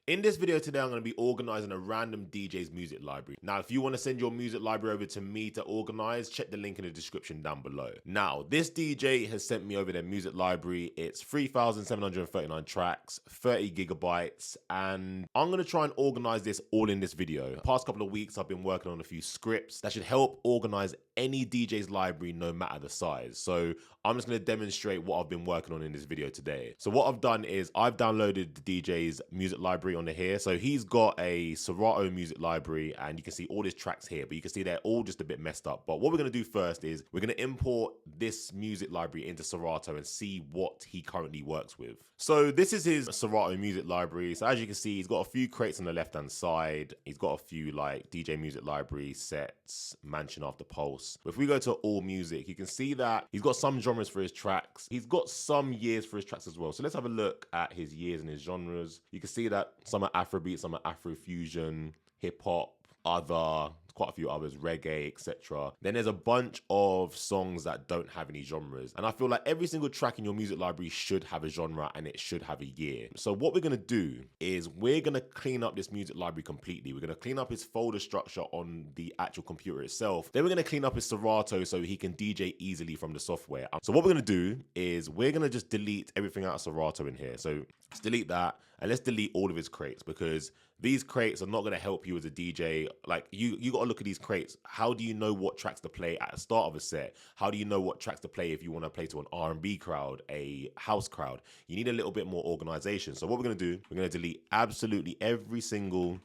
In this video today, I'm going to be organizing a random DJ's music library. Now, if you want to send your music library over to me to organize, check the link in the description down below. Now, this DJ has sent me over their music library. It's 3,739 tracks, 30 gigabytes, and I'm going to try and organize this all in this video. The past couple of weeks, I've been working on a few scripts that should help organize any DJ's library no matter the size. So I'm just going to demonstrate what I've been working on in this video today. So what I've done is I've downloaded the DJ's music library onto here. So he's got a Serato music library and you can see all his tracks here, but you can see they're all just a bit messed up. But what we're going to do first is we're going to import this music library into Serato and see what he currently works with. So this is his Serato music library. So as you can see, he's got a few crates on the left hand side. He's got a few like DJ music library sets, Mansion After Pulse. But if we go to all music, you can see that he's got some genres for his tracks. He's got some years for his tracks as well. So let's have a look at his years and his genres. You can see that some are Afrobeat, some are Afrofusion, hip hop, other, quite a few others, reggae, etc. Then there's a bunch of songs that don't have any genres. And I feel like every single track in your music library should have a genre and it should have a year. So what we're gonna do is we're gonna clean up this music library completely. We're gonna clean up his folder structure on the actual computer itself. Then we're gonna clean up his Serato so he can DJ easily from the software. So what we're gonna do is we're gonna just delete everything out of Serato in here. So let's delete that and let's delete all of his crates because these crates are not going to help you as a DJ. Like you got to look at these crates. How do you know what tracks to play at the start of a set? How do you know what tracks to play if you want to play to an R&B crowd, a house crowd? You need a little bit more organization. So what we're going to do, we're going to delete absolutely every single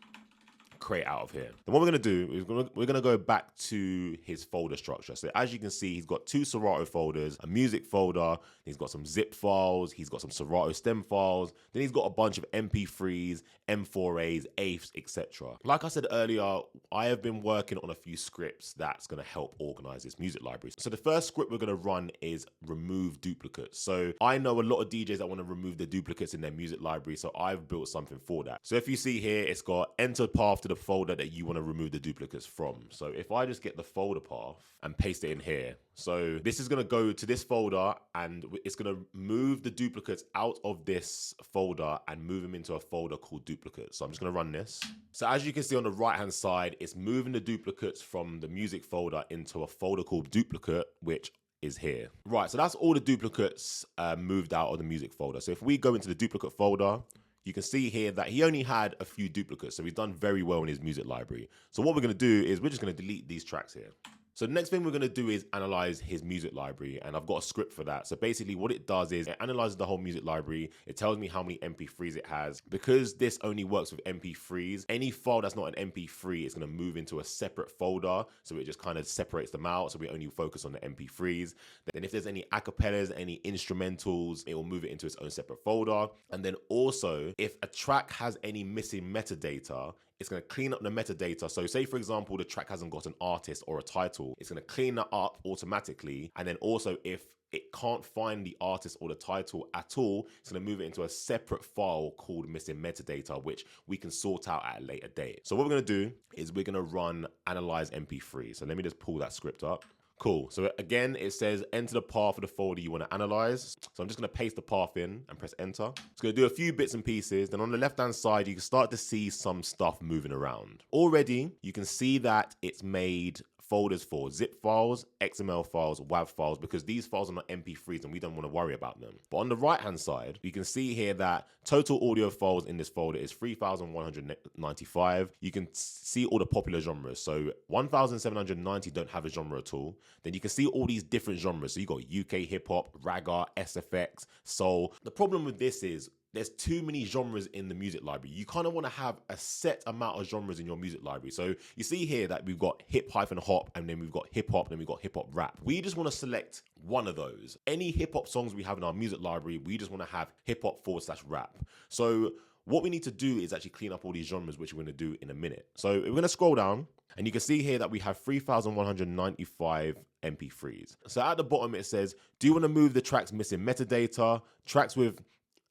crate out of here. Then what we're going to do is we're going to go back to his folder structure. So as you can see, he's got two Serato folders, a music folder, he's got some zip files, he's got some Serato stem files, then he's got a bunch of MP3s, M4As, AIFs, etc. Like I said earlier, I have been working on a few scripts that's going to help organize this music library. So the first script we're going to run is remove duplicates. So I know a lot of DJs that want to remove the duplicates in their music library, so I've built something for that. So if you see here, it's got enter path to the folder that you want to remove the duplicates from. So if I just get the folder path and paste it in here, so this is going to go to this folder and it's going to move the duplicates out of this folder and move them into a folder called duplicates. So I'm just going to run this. So as you can see on the right hand side, it's moving the duplicates from the music folder into a folder called duplicate, which is here. Right, so that's all the duplicates moved out of the music folder. So if we go into the duplicate folder, you can see here that he only had a few duplicates, so he's done very well in his music library. So what we're going to do is we're just going to delete these tracks here. So the next thing we're going to do is analyze his music library, and I've got a script for that. So basically what it does is it analyzes the whole music library. It tells me how many MP3s it has. Because this only works with MP3s, any file that's not an MP3 is going to move into a separate folder. So it just kind of separates them out. So we only focus on the MP3s. Then if there's any acapellas, any instrumentals, it will move it into its own separate folder. And then also if a track has any missing metadata, it's going to clean up the metadata. So say, for example, the track hasn't got an artist or a title, it's going to clean that up automatically. And then also if it can't find the artist or the title at all, it's going to move it into a separate file called missing metadata, which we can sort out at a later date. So what we're going to do is we're going to run analyze MP3. So let me just pull that script up. Cool. So again, it says enter the path of the folder you want to analyze. So I'm just going to paste the path in and press enter. It's going to do a few bits and pieces. Then on the left-hand side, you can start to see some stuff moving around. Already, you can see that it's made folders for zip files, XML files, WAV files, because these files are not MP3s and we don't want to worry about them. But on the right-hand side, you can see here that total audio files in this folder is 3,195. You can see all the popular genres. So 1,790 don't have a genre at all. Then you can see all these different genres. So you got UK hip hop, ragga, SFX, soul. The problem with this is there's too many genres in the music library. You kind of want to have a set amount of genres in your music library. So you see here that we've got hip-hop and then we've got hip-hop, then we've got hip-hop rap. We just want to select one of those. Any hip-hop songs we have in our music library, we just want to have hip-hop/rap. So what we need to do is actually clean up all these genres, which we're going to do in a minute. So we're going to scroll down and you can see here that we have 3,195 MP3s. So at the bottom it says, do you want to move the tracks missing metadata, tracks with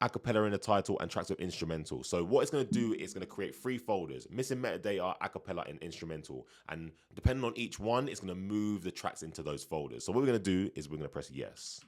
acapella in the title, and tracks with instrumental? So what it's going to do is going to create 3 folders: missing metadata, acapella, and instrumental. And depending on each one, it's going to move the tracks into those folders. So what we're going to do is we're going to press yes.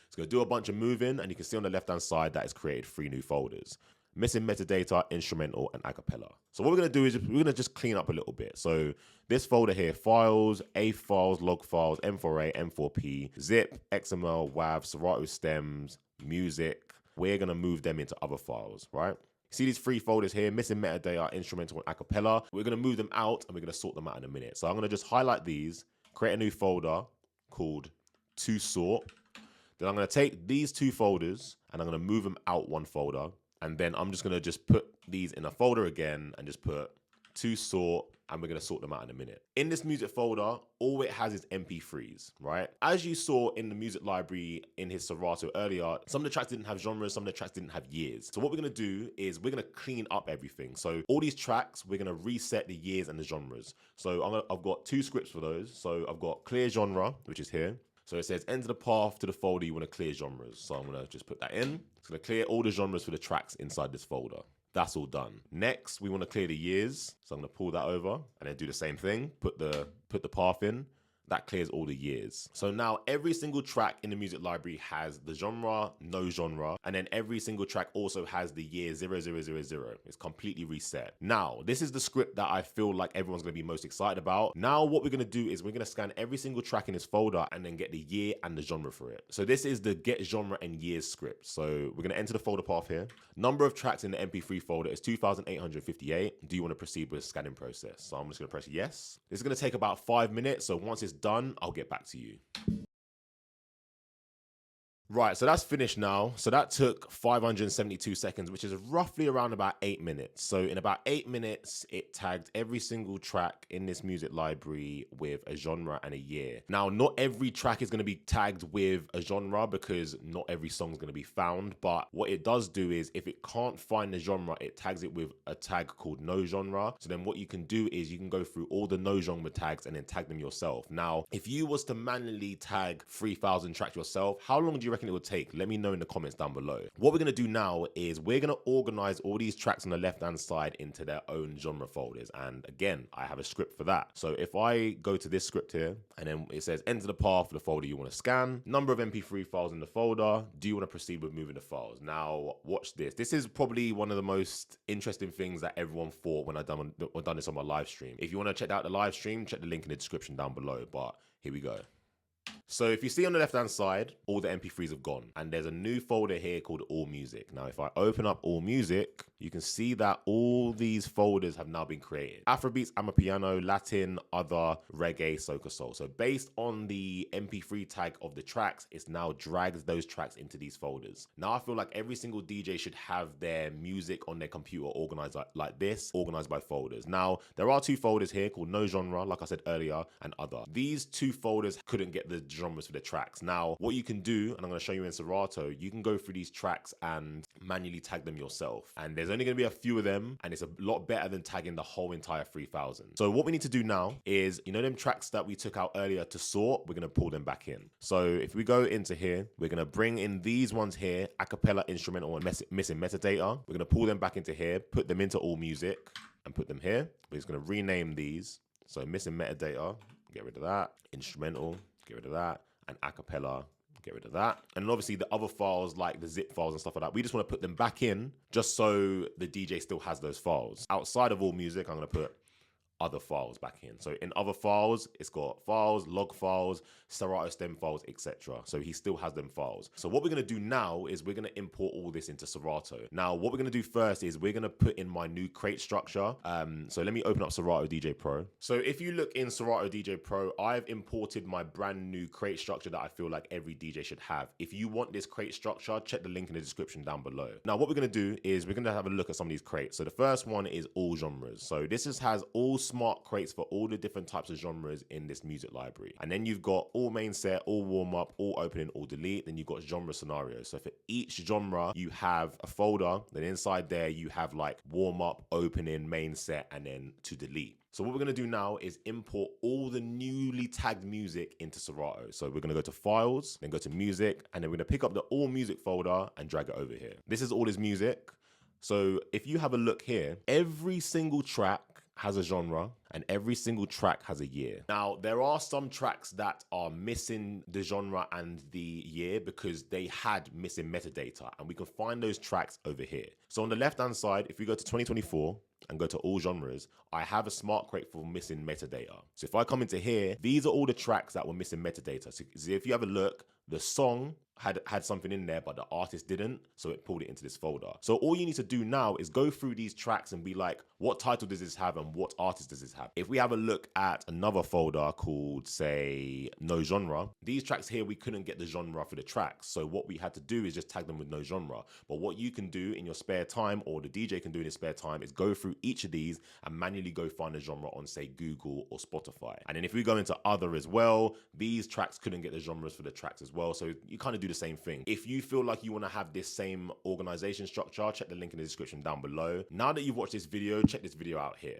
It's going to do a bunch of moving, and you can see on the left-hand side that it's created 3 new folders. missing metadata, instrumental, and acapella. So what we're going to do is we're going to just clean up a little bit. So this folder here, files, A files, log files, M4A, M4P, zip, XML, WAV, Serato stems, music. We're going to move them into other files, right? See these 3 folders here, missing metadata, instrumental, and acapella. We're going to move them out and we're going to sort them out in a minute. So I'm going to just highlight these, create a new folder called to sort. Then I'm going to take these 2 folders and I'm going to move them out 1 folder. And then I'm just going to just put these in a folder again and just put to sort, and we're going to sort them out in a minute. In this music folder, all it has is MP3s, right? As you saw in the music library in his Serato earlier, some of the tracks didn't have genres, some of the tracks didn't have years. So what we're going to do is we're going to clean up everything. So all these tracks, we're going to reset the years and the genres. So I've got 2 scripts for those. So I've got clear genre, which is here. So it says enter the path to the folder you want to clear genres. So I'm going to just put that in. It's going to clear all the genres for the tracks inside this folder. That's all done. Next, we want to clear the years. So I'm going to pull that over and then do the same thing. Put the path in. That clears all the years. So now every single track in the music library has the genre, no genre, and then every single track also has the year 0000. It's completely reset. Now, this is the script that I feel like everyone's gonna be most excited about. Now, what we're gonna do is we're gonna scan every single track in this folder and then get the year and the genre for it. So this is the get genre and years script. So we're gonna enter the folder path here. Number of tracks in the MP3 folder is 2,858. Do you wanna proceed with the scanning process? So I'm just gonna press yes. This is gonna take about 5 minutes. So once it's done, I'll get back to you. Right, so that's finished now. So that took 572 seconds, which is roughly around about 8 minutes. So in about 8 minutes, it tagged every single track in this music library with a genre and a year. Now, not every track is going to be tagged with a genre because not every song is going to be found. But what it does do is if it can't find the genre, it tags it with a tag called no genre. So then what you can do is you can go through all the no genre tags and then tag them yourself. Now, if you was to manually tag 3,000 tracks yourself, how long do you reckon it would take? Let me know in the comments down below. What we're going to do now is we're going to organize all these tracks on the left hand side into their own genre folders, and again I have a script for that. So if I go to this script here and then it says enter the path for the folder you want to scan, number of MP3 files in the folder, do you want to proceed with moving the files? Now watch this is probably one of the most interesting things that everyone thought when I done this on my live stream. If you want to check out the live stream, check the link in the description down below, but here we go. So if you see on the left hand side, all the MP3s have gone and there's a new folder here called All Music. Now if I open up All Music, you can see that all these folders have now been created. Afrobeats, Amapiano, Latin, Other, Reggae, Soca Soul. So based on the MP3 tag of the tracks, it's now dragged those tracks into these folders. Now I feel like every single DJ should have their music on their computer organized like this, organized by folders. Now there are 2 folders here called No Genre, like I said earlier, and Other. These 2 folders couldn't get the genres for the tracks. Now what you can do, and I'm going to show you in Serato, you can go through these tracks and manually tag them yourself, and there's only going to be a few of them, and it's a lot better than tagging the whole entire 3,000. So what we need to do now is, you know them tracks that we took out earlier to sort, we're going to pull them back in. So if we go into here, we're going to bring in these ones here, acapella, instrumental, and missing metadata. We're going to pull them back into here, put them into All Music and put them here. We're just going to rename these. So missing metadata, get rid of that. Instrumental, get rid of that. And acapella, get rid of that. And obviously the other files like the zip files and stuff like that, we just want to put them back in just so the DJ still has those files. Outside of All Music, I'm going to put other files back in. So in other files, it's got files, log files, Serato stem files, etc. So he still has them files. So what we're going to do now is we're going to import all this into Serato. Now, what we're going to do first is we're going to put in my new crate structure. So let me open up Serato DJ Pro. So if you look in Serato DJ Pro, I've imported my brand new crate structure that I feel like every DJ should have. If you want this crate structure, check the link in the description down below. Now, what we're going to do is we're going to have a look at some of these crates. So the first one is all genres. So this has all smart crates for all the different types of genres in this music library. And then you've got all main set, all warm up, all opening, all delete. Then you've got genre scenarios. So for each genre, you have a folder. Then inside there, you have like warm up, opening, main set, and then to delete. So what we're going to do now is import all the newly tagged music into Serato. So we're going to go to Files, then go to Music, and then we're going to pick up the All Music folder and drag it over here. This is all his music. So if you have a look here, every single track has a genre, and every single track has a year. Now, there are some tracks that are missing the genre and the year because they had missing metadata, and we can find those tracks over here. So on the left-hand side, if we go to 2024 and go to all genres, I have a smart crate for missing metadata. So if I come into here, these are all the tracks that were missing metadata. So if you have a look, the song had something in there, but the artist didn't, so it pulled it into this folder. So all you need to do now is go through these tracks and be like, what title does this have and what artist does this have? If we have a look at another folder called, say, no genre, these tracks here, we couldn't get the genre for the tracks. So what we had to do is just tag them with no genre. But what you can do in your spare time, or the DJ can do in his spare time, is go through each of these and manually go find a genre on, say, Google or Spotify. And then if we go into other as well, these tracks couldn't get the genres for the tracks as well. So you kind of do the same thing. If you feel like you want to have this same organization structure, check the link in the description down below. Now that you've watched this video, check this video out here.